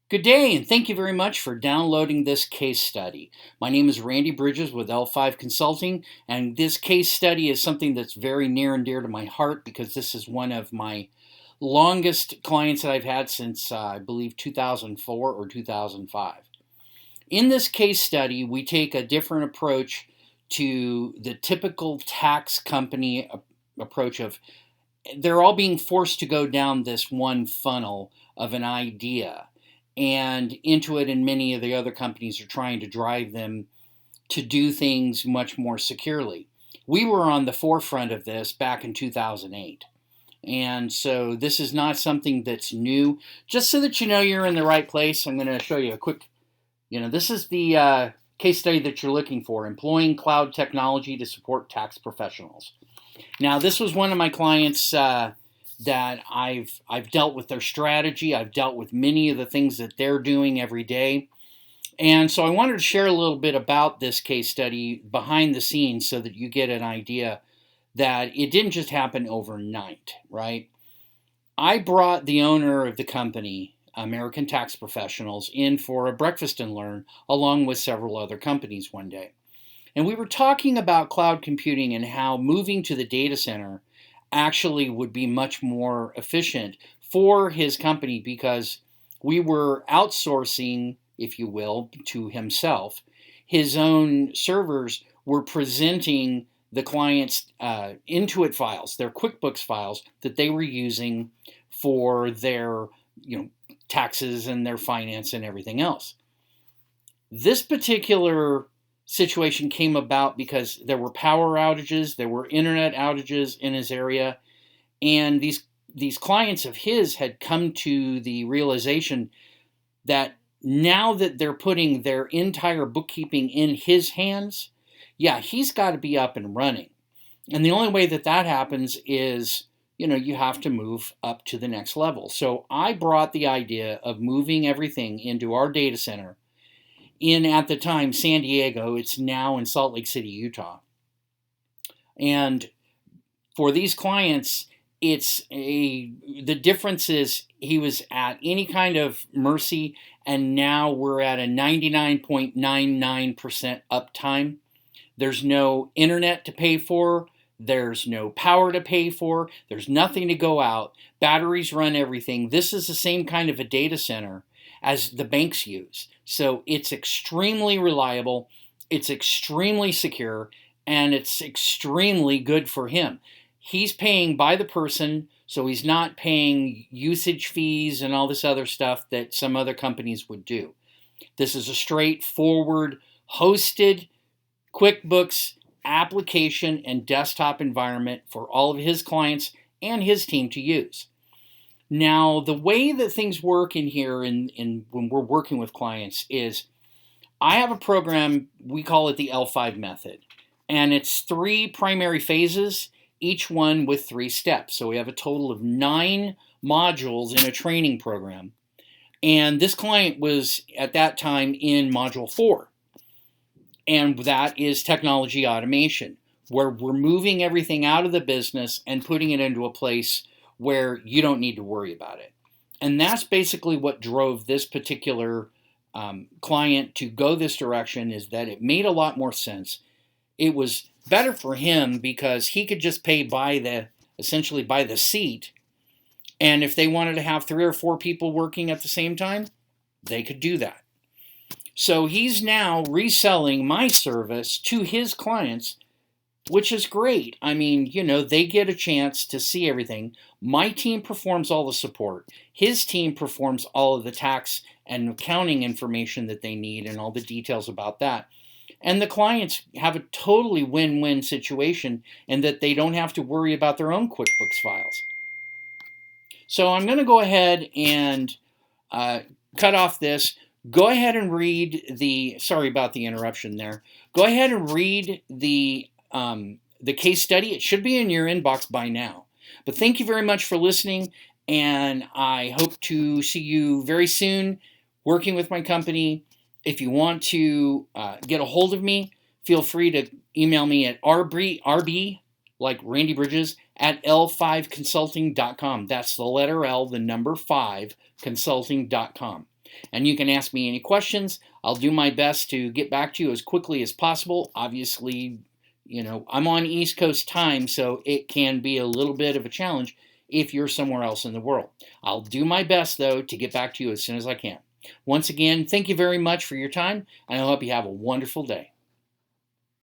Good day, and thank you very much for downloading this case study. My name is Randy Bridges with L5 Consulting, and this case study is something that's very near and dear to my heart because this is one of my longest clients that I've had since I believe 2004 or 2005. In this case study, we take a different approach to the typical tax company approach of they're all being forced to go down this one funnel of an idea and Intuit and many of the other companies are trying to drive them to do things much more securely. We were on the forefront of this back in 2008. And so this is not something that's new. Just so that you know you're in the right place, I'm going to show you a quick, this is the case study that you're looking for, employing cloud technology to support tax professionals. Now, this was one of my clients that I've dealt with their strategy. I've dealt with many of the things that they're doing every day. And so I wanted to share a little bit about this case study behind the scenes so that you get an idea that it didn't just happen overnight, right? I brought the owner of the company, American Tax Professionals, in for a breakfast and learn along with several other companies one day. And we were talking about cloud computing and how moving to the data center actually would be much more efficient for his company because we were outsourcing, if you will, to himself. His own servers were presenting the client's Intuit files, their QuickBooks files that they were using for their taxes and their finance and everything else. This particular situation came about because there were power outages, there were internet outages in his area, and these clients of his had come to the realization that now that they're putting their entire bookkeeping in his hands, he's got to be up and running. And the only way that happens is, you have to move up to the next level. So I brought the idea of moving everything into our data center in, at the time, San Diego. It's now in Salt Lake City, Utah. And for these clients, the difference is he was at any kind of mercy, and now we're at a 99.99% uptime. There's no internet to pay for. There's no power to pay for. There's nothing to go out. Batteries run everything. This is the same kind of a data center as the banks use. So it's extremely reliable, it's extremely secure, and it's extremely good for him. He's paying by the person, so he's not paying usage fees and all this other stuff that some other companies would do. This is a straightforward hosted QuickBooks application and desktop environment for all of his clients and his team to use. Now, the way that things work in here when we're working with clients is I have a program, we call it the L5 method, and it's 3 primary phases, each one with 3 steps. So we have a total of 9 modules in a training program. And this client was at that time in module 4. And that is technology automation, where we're moving everything out of the business and putting it into a place where you don't need to worry about it. And that's basically what drove this particular client to go this direction, is that it made a lot more sense. It was better for him because he could just pay essentially by the seat. And if they wanted to have 3 or 4 people working at the same time, they could do that. So he's now reselling my service to his clients, which is great. I mean, they get a chance to see everything. My team performs all the support. His team performs all of the tax and accounting information that they need and all the details about that. And the clients have a totally win-win situation in that they don't have to worry about their own QuickBooks files. So I'm going to go ahead and cut off this. Go ahead and read sorry about the interruption there. Go ahead and read the case study. It should be in your inbox by now. But thank you very much for listening, and I hope to see you very soon working with my company. If you want to get a hold of me, feel free to email me at rb, like Randy Bridges, at l5consulting.com. That's the letter L, the number 5, consulting.com. And you can ask me any questions. I'll do my best to get back to you as quickly as possible. Obviously, I'm on East Coast time, so it can be a little bit of a challenge if you're somewhere else in the world. I'll do my best, though, to get back to you as soon as I can. Once again, thank you very much for your time, and I hope you have a wonderful day.